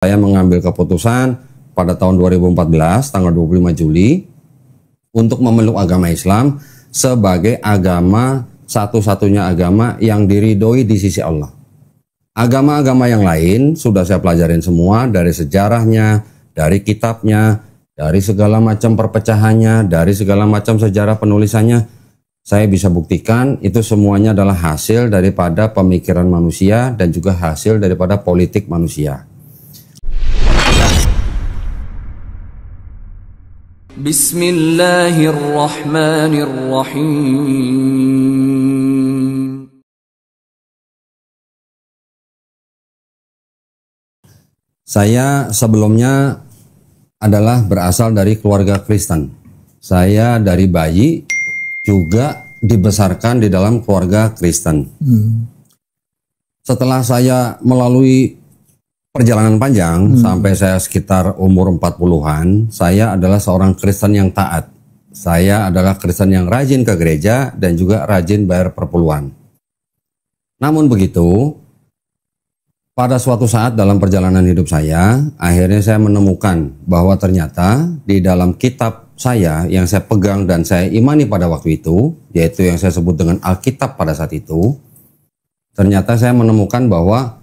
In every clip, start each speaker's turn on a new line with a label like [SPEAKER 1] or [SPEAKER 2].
[SPEAKER 1] Saya mengambil keputusan pada tahun 2014, tanggal 25 Juli, untuk memeluk agama Islam sebagai agama satu-satunya agama yang diridhoi di sisi Allah. Agama-agama yang lain sudah saya pelajarin semua, dari sejarahnya, dari kitabnya, dari segala macam perpecahannya, dari segala macam sejarah penulisannya. Saya bisa buktikan itu semuanya adalah hasil daripada pemikiran manusia dan juga hasil daripada politik manusia.
[SPEAKER 2] Bismillahirrahmanirrahim.
[SPEAKER 1] Saya sebelumnya adalah berasal dari keluarga Kristen. Saya dari bayi juga dibesarkan di dalam keluarga Kristen. Setelah saya melalui perjalanan panjang sampai saya sekitar umur 40-an, saya adalah seorang Kristen yang taat. Saya adalah Kristen yang rajin ke gereja dan juga rajin bayar perpuluhan. Namun begitu, pada suatu saat dalam perjalanan hidup saya, akhirnya saya menemukan bahwa ternyata di dalam kitab saya yang saya pegang dan saya imani pada waktu itu, yaitu yang saya sebut dengan Alkitab pada saat itu, ternyata saya menemukan bahwa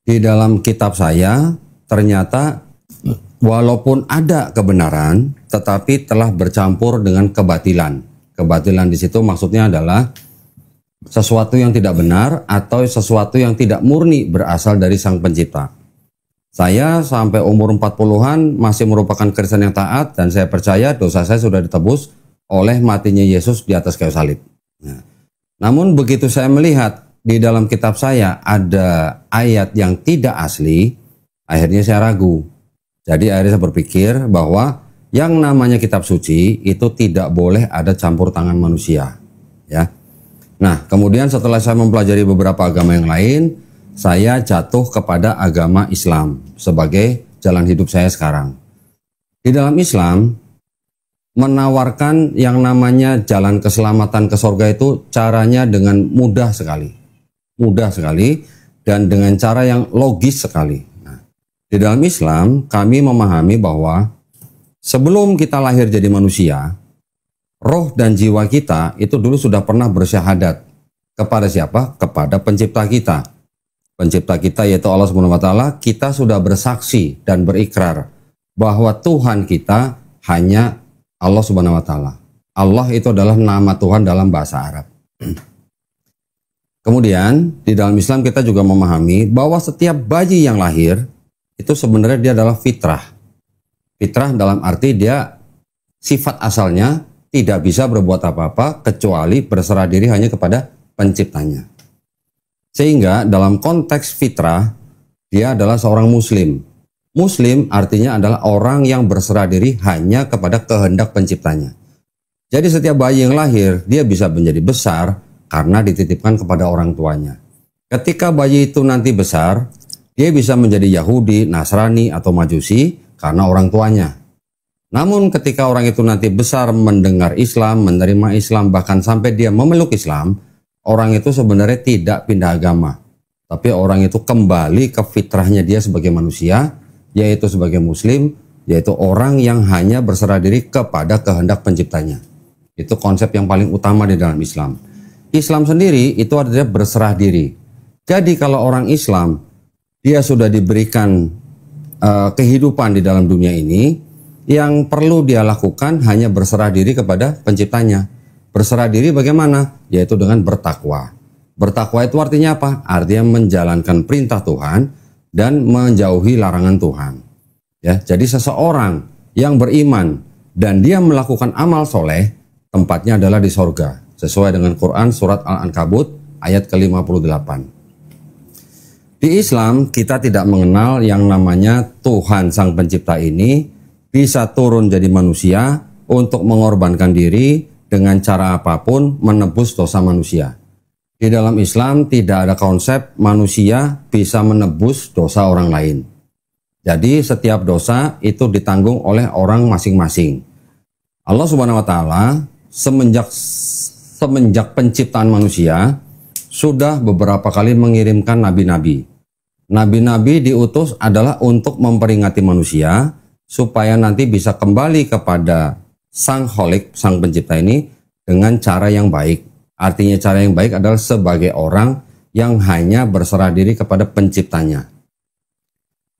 [SPEAKER 1] di dalam kitab saya ternyata walaupun ada kebenaran, tetapi telah bercampur dengan kebatilan. Kebatilan di situ maksudnya adalah sesuatu yang tidak benar atau sesuatu yang tidak murni berasal dari Sang Pencipta. Saya sampai umur 40-an masih merupakan Kristen yang taat dan saya percaya dosa saya sudah ditebus oleh matinya Yesus di atas kayu salib. Nah, namun begitu saya melihat di dalam kitab saya ada ayat yang tidak asli, akhirnya saya ragu. Jadi akhirnya saya berpikir bahwa yang namanya kitab suci itu tidak boleh ada campur tangan manusia, ya. Nah, kemudian setelah saya mempelajari beberapa agama yang lain, saya jatuh kepada agama Islam sebagai jalan hidup saya sekarang. Di dalam Islam menawarkan yang namanya jalan keselamatan ke surga itu caranya dengan mudah sekali dan dengan cara yang logis sekali. Nah, di dalam Islam kami memahami bahwa sebelum kita lahir jadi manusia, roh dan jiwa kita itu dulu sudah pernah bersyahadat kepada siapa? Kepada pencipta kita. Pencipta kita yaitu Allah Subhanahu wa taala. Kita sudah bersaksi dan berikrar bahwa Tuhan kita hanya Allah Subhanahu wa taala. Allah itu adalah nama Tuhan dalam bahasa Arab. Kemudian di dalam Islam kita juga memahami bahwa setiap bayi yang lahir itu sebenarnya dia adalah fitrah. Fitrah dalam arti dia sifat asalnya tidak bisa berbuat apa-apa kecuali berserah diri hanya kepada penciptanya. Sehingga dalam konteks fitrah dia adalah seorang muslim. Muslim artinya adalah orang yang berserah diri hanya kepada kehendak penciptanya. Jadi setiap bayi yang lahir dia bisa menjadi besar karena dititipkan kepada orang tuanya. Ketika bayi itu nanti besar, dia bisa menjadi Yahudi, Nasrani, atau Majusi karena orang tuanya. Namun ketika orang itu nanti besar mendengar Islam, menerima Islam, bahkan sampai dia memeluk Islam, orang itu sebenarnya tidak pindah agama. Tapi orang itu kembali ke fitrahnya dia sebagai manusia, yaitu sebagai muslim, yaitu orang yang hanya berserah diri kepada kehendak penciptanya. Itu konsep yang paling utama di dalam Islam. Islam sendiri itu adalah berserah diri. Jadi kalau orang Islam dia sudah diberikan kehidupan di dalam dunia ini, yang perlu dia lakukan hanya berserah diri kepada penciptanya. Berserah diri bagaimana? Yaitu dengan bertakwa. Bertakwa itu artinya apa? Artinya menjalankan perintah Tuhan dan menjauhi larangan Tuhan. Ya, jadi seseorang yang beriman dan dia melakukan amal soleh, tempatnya adalah di sorga. Sesuai dengan Quran surat Al-Ankabut ayat ke-58. Di Islam kita tidak mengenal yang namanya Tuhan Sang Pencipta ini bisa turun jadi manusia untuk mengorbankan diri dengan cara apapun menebus dosa manusia. Di dalam Islam tidak ada konsep manusia bisa menebus dosa orang lain. Jadi setiap dosa itu ditanggung oleh orang masing-masing. Allah Subhanahu wa taala semenjak penciptaan manusia sudah beberapa kali mengirimkan nabi-nabi. Nabi-nabi diutus adalah untuk memperingati manusia supaya nanti bisa kembali kepada Sang Kholik, Sang Pencipta ini dengan cara yang baik. Artinya cara yang baik adalah sebagai orang yang hanya berserah diri kepada penciptanya.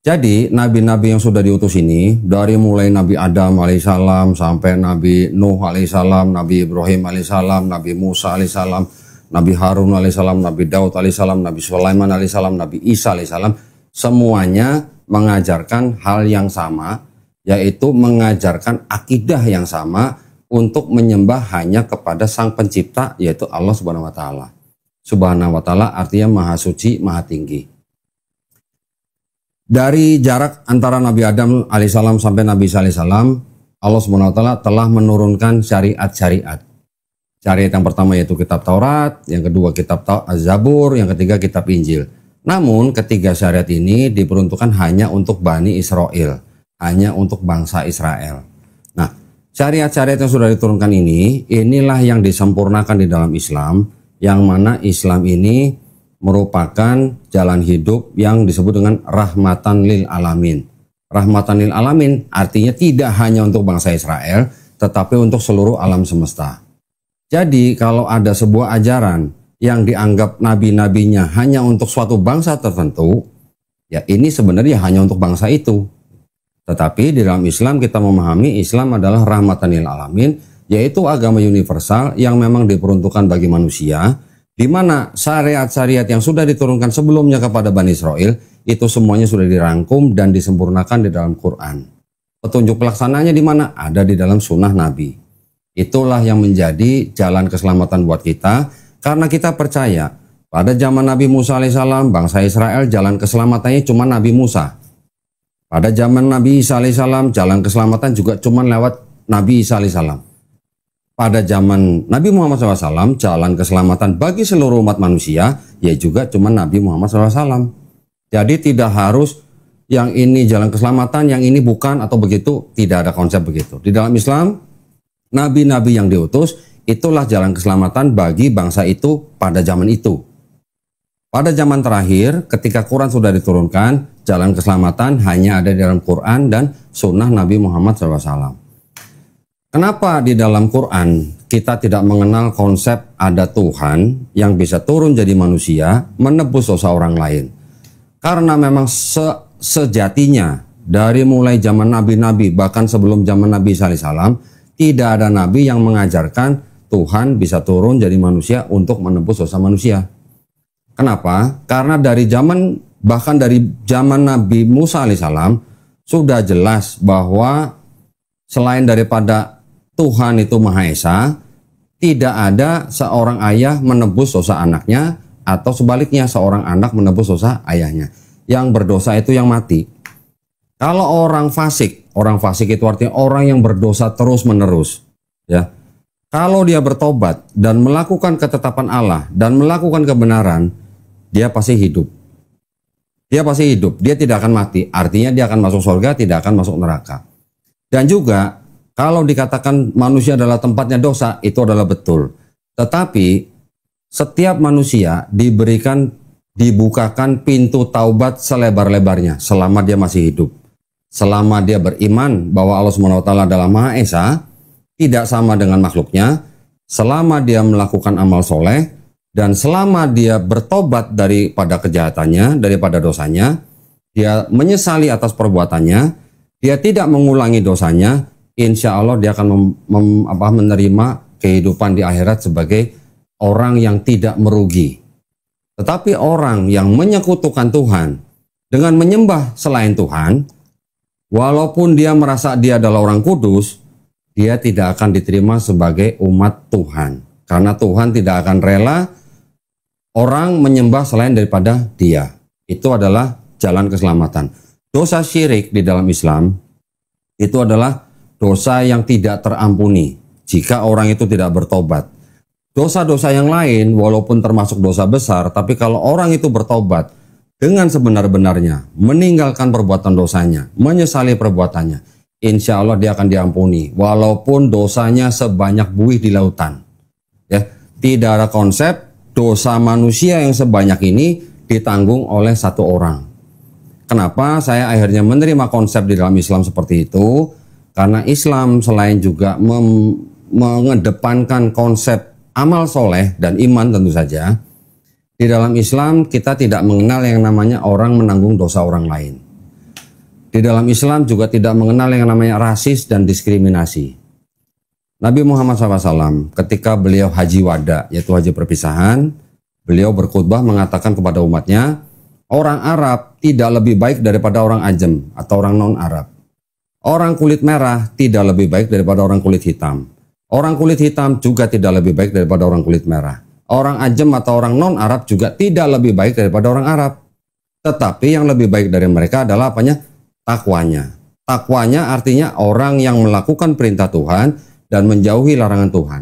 [SPEAKER 1] Jadi nabi-nabi yang sudah diutus ini, dari mulai Nabi Adam alaihissalam sampai Nabi Nuh alaihissalam, Nabi Ibrahim alaihissalam, Nabi Musa alaihissalam, Nabi Harun alaihissalam, Nabi Daud alaihissalam, Nabi Sulaiman alaihissalam, Nabi Isa alaihissalam, semuanya mengajarkan hal yang sama, yaitu mengajarkan akidah yang sama untuk menyembah hanya kepada Sang Pencipta, yaitu Allah Subhanahu wa taala. Subhanahu wa taala artinya Maha Suci, Maha Tinggi. Dari jarak antara Nabi Adam alaihissalam sampai Nabi Isa alaihissalam, Allah Subhanahu wa taala telah menurunkan syariat-syariat. Syariat yang pertama yaitu kitab Taurat, yang kedua kitab Az-Zabur, yang ketiga kitab Injil. Namun ketiga syariat ini diperuntukkan hanya untuk Bani Israel, hanya untuk bangsa Israel. Nah, syariat-syariat yang sudah diturunkan ini, inilah yang disempurnakan di dalam Islam, yang mana Islam ini merupakan jalan hidup yang disebut dengan rahmatan lil alamin. Rahmatan lil alamin artinya tidak hanya untuk bangsa Israel, tetapi untuk seluruh alam semesta. Jadi kalau ada sebuah ajaran yang dianggap nabi-nabinya hanya untuk suatu bangsa tertentu, ya ini sebenarnya hanya untuk bangsa itu. Tetapi di dalam Islam kita memahami Islam adalah rahmatan lil alamin, yaitu agama universal yang memang diperuntukkan bagi manusia, di mana syariat-syariat yang sudah diturunkan sebelumnya kepada Bani Israel itu semuanya sudah dirangkum dan disempurnakan di dalam Quran. Petunjuk pelaksananya di mana? Ada di dalam sunnah Nabi. Itulah yang menjadi jalan keselamatan buat kita, karena kita percaya pada zaman Nabi Musa alaihissalam, bangsa Israel jalan keselamatannya cuma Nabi Musa. Pada zaman Nabi Isa alaihissalam, jalan keselamatan juga cuma lewat Nabi Isa alaihissalam. Pada zaman Nabi Muhammad SAW, jalan keselamatan bagi seluruh umat manusia, ya juga cuma Nabi Muhammad SAW. Jadi tidak harus yang ini jalan keselamatan, yang ini bukan atau begitu, tidak ada konsep begitu. Di dalam Islam, nabi-nabi yang diutus, itulah jalan keselamatan bagi bangsa itu pada zaman itu. Pada zaman terakhir, ketika Quran sudah diturunkan, jalan keselamatan hanya ada di dalam Quran dan sunnah Nabi Muhammad SAW. Kenapa di dalam Quran kita tidak mengenal konsep ada Tuhan yang bisa turun jadi manusia menebus dosa orang lain? Karena memang sejatinya dari mulai zaman nabi-nabi bahkan sebelum zaman Nabi SAW tidak ada nabi yang mengajarkan Tuhan bisa turun jadi manusia untuk menebus dosa manusia. Kenapa? Karena dari zaman bahkan dari zaman Nabi Musa alaihissalam sudah jelas bahwa selain daripada Tuhan itu Maha Esa, tidak ada seorang ayah menebus dosa anaknya atau sebaliknya seorang anak menebus dosa ayahnya. Yang berdosa itu yang mati. Kalau orang fasik itu artinya orang yang berdosa terus-menerus, ya. Kalau dia bertobat dan melakukan ketetapan Allah dan melakukan kebenaran, dia pasti hidup. Dia pasti hidup, dia tidak akan mati. Artinya dia akan masuk surga, tidak akan masuk neraka. Dan juga kalau dikatakan manusia adalah tempatnya dosa, itu adalah betul. Tetapi setiap manusia dibukakan pintu taubat selebar-lebarnya selama dia masih hidup. Selama dia beriman bahwa Allah SWT adalah Maha Esa, tidak sama dengan makhluknya, selama dia melakukan amal soleh, dan selama dia bertobat daripada kejahatannya, daripada dosanya, dia menyesali atas perbuatannya, dia tidak mengulangi dosanya, insya Allah dia akan menerima kehidupan di akhirat sebagai orang yang tidak merugi. Tetapi orang yang menyekutukan Tuhan dengan menyembah selain Tuhan, walaupun dia merasa dia adalah orang kudus, dia tidak akan diterima sebagai umat Tuhan. Karena Tuhan tidak akan rela orang menyembah selain daripada dia. Itu adalah jalan keselamatan. Dosa syirik di dalam Islam itu adalah dosa yang tidak terampuni jika orang itu tidak bertobat. Dosa-dosa yang lain walaupun termasuk dosa besar, tapi kalau orang itu bertobat dengan sebenar-benarnya, meninggalkan perbuatan dosanya, menyesali perbuatannya, insya Allah dia akan diampuni walaupun dosanya sebanyak buih di lautan. Ya, tidak ada konsep dosa manusia yang sebanyak ini ditanggung oleh satu orang. Kenapa saya akhirnya menerima konsep di dalam Islam seperti itu? Karena Islam selain juga mengedepankan konsep amal soleh dan iman tentu saja, di dalam Islam kita tidak mengenal yang namanya orang menanggung dosa orang lain. Di dalam Islam juga tidak mengenal yang namanya rasis dan diskriminasi. Nabi Muhammad SAW ketika beliau haji wada, yaitu haji perpisahan, beliau berkhutbah mengatakan kepada umatnya, orang Arab tidak lebih baik daripada orang Ajam atau orang non-Arab. Orang kulit merah tidak lebih baik daripada orang kulit hitam. Orang kulit hitam juga tidak lebih baik daripada orang kulit merah. Orang Ajam atau orang non-Arab juga tidak lebih baik daripada orang Arab. Tetapi yang lebih baik dari mereka adalah apanya? Takwanya. Takwanya artinya orang yang melakukan perintah Tuhan dan menjauhi larangan Tuhan.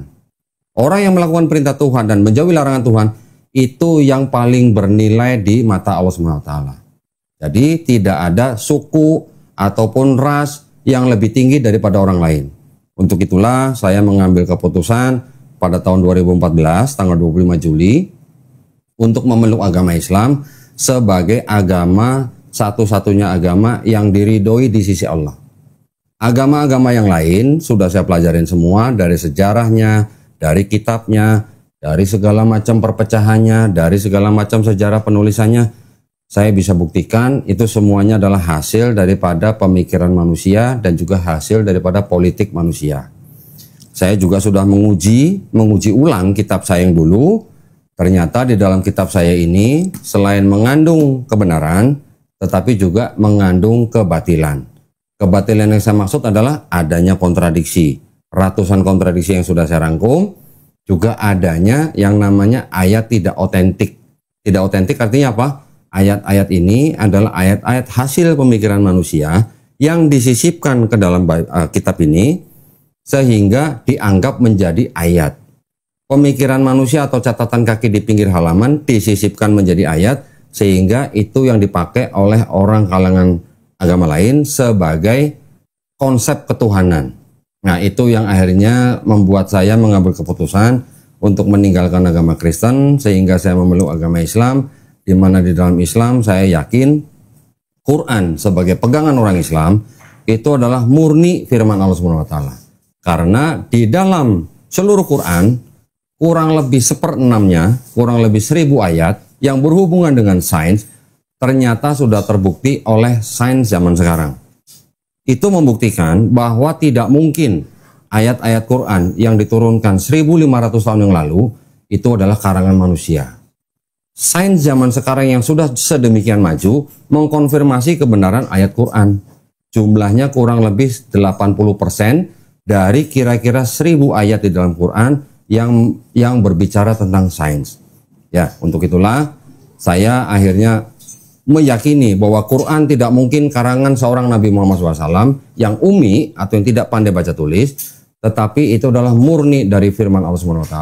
[SPEAKER 1] Orang yang melakukan perintah Tuhan dan menjauhi larangan Tuhan, itu yang paling bernilai di mata Allah SWT. Jadi tidak ada suku ataupun ras yang lebih tinggi daripada orang lain. Untuk itulah saya mengambil keputusan pada tahun 2014 tanggal 25 Juli untuk memeluk agama Islam sebagai agama satu-satunya agama yang diridhoi di sisi Allah. Agama-agama yang lain sudah saya pelajarin semua, dari sejarahnya, dari kitabnya, dari segala macam perpecahannya, dari segala macam sejarah penulisannya. Saya bisa buktikan itu semuanya adalah hasil daripada pemikiran manusia dan juga hasil daripada politik manusia. Saya juga sudah menguji ulang kitab saya yang dulu. Ternyata di dalam kitab saya ini selain mengandung kebenaran, tetapi juga mengandung kebatilan. Kebatilan yang saya maksud adalah adanya kontradiksi. Ratusan kontradiksi yang sudah saya rangkum. Juga adanya yang namanya ayat tidak otentik. Tidak otentik artinya apa? Ayat-ayat ini adalah ayat-ayat hasil pemikiran manusia yang disisipkan ke dalam kitab ini sehingga dianggap menjadi ayat. Pemikiran manusia atau catatan kaki di pinggir halaman disisipkan menjadi ayat sehingga itu yang dipakai oleh orang kalangan agama lain sebagai konsep ketuhanan. Nah, itu yang akhirnya membuat saya mengambil keputusan untuk meninggalkan agama Kristen sehingga saya memeluk agama Islam, di mana di dalam Islam saya yakin Quran sebagai pegangan orang Islam itu adalah murni firman Allah SWT. Karena di dalam seluruh Quran kurang lebih 1/6-nya, kurang lebih 1000 ayat yang berhubungan dengan sains ternyata sudah terbukti oleh sains zaman sekarang. Itu membuktikan bahwa tidak mungkin ayat-ayat Quran yang diturunkan 1500 tahun yang lalu itu adalah karangan manusia. Sains zaman sekarang yang sudah sedemikian maju mengkonfirmasi kebenaran ayat Quran. Jumlahnya kurang lebih 80% dari kira-kira 1000 ayat di dalam Quran yang berbicara tentang sains. Ya, untuk itulah saya akhirnya meyakini bahwa Quran tidak mungkin karangan seorang Nabi Muhammad SAW yang ummi atau yang tidak pandai baca tulis, tetapi itu adalah murni dari firman Allah SWT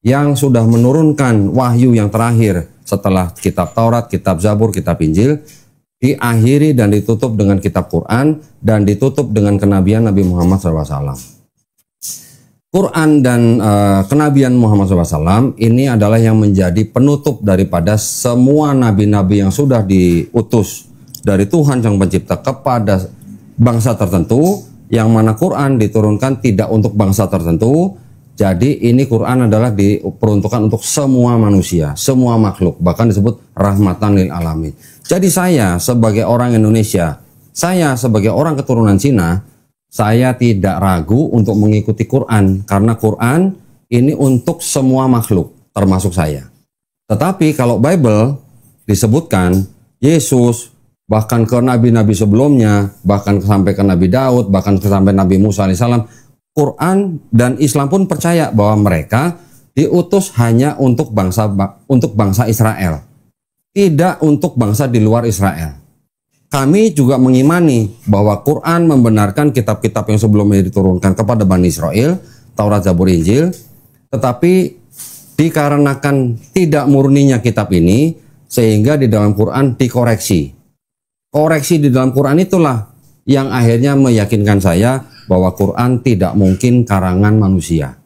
[SPEAKER 1] yang sudah menurunkan wahyu yang terakhir setelah kitab Taurat, kitab Zabur, kitab Injil, diakhiri dan ditutup dengan kitab Quran dan ditutup dengan kenabian Nabi Muhammad SAW. Quran dan kenabian Muhammad SAW ini adalah yang menjadi penutup daripada semua nabi-nabi yang sudah diutus dari Tuhan Sang Pencipta kepada bangsa tertentu, yang mana Quran diturunkan tidak untuk bangsa tertentu. Jadi ini Quran adalah diperuntukkan untuk semua manusia, semua makhluk, bahkan disebut rahmatan lil alamin. Jadi saya sebagai orang Indonesia, saya sebagai orang keturunan Cina, saya tidak ragu untuk mengikuti Quran karena Quran ini untuk semua makhluk termasuk saya. Tetapi kalau Bible disebutkan Yesus bahkan ke nabi-nabi sebelumnya, bahkan sampai ke Nabi Daud, bahkan sampai Nabi Musa alaihissalam, Quran dan Islam pun percaya bahwa mereka diutus hanya untuk bangsa Israel, tidak untuk bangsa di luar Israel. Kami juga mengimani bahwa Quran membenarkan kitab-kitab yang sebelumnya diturunkan kepada Bani Israel, Taurat, Zabur, Injil, tetapi dikarenakan tidak murninya kitab ini, sehingga di dalam Quran dikoreksi. Koreksi di dalam Quran itulah yang akhirnya meyakinkan saya bahwa Quran tidak mungkin karangan manusia.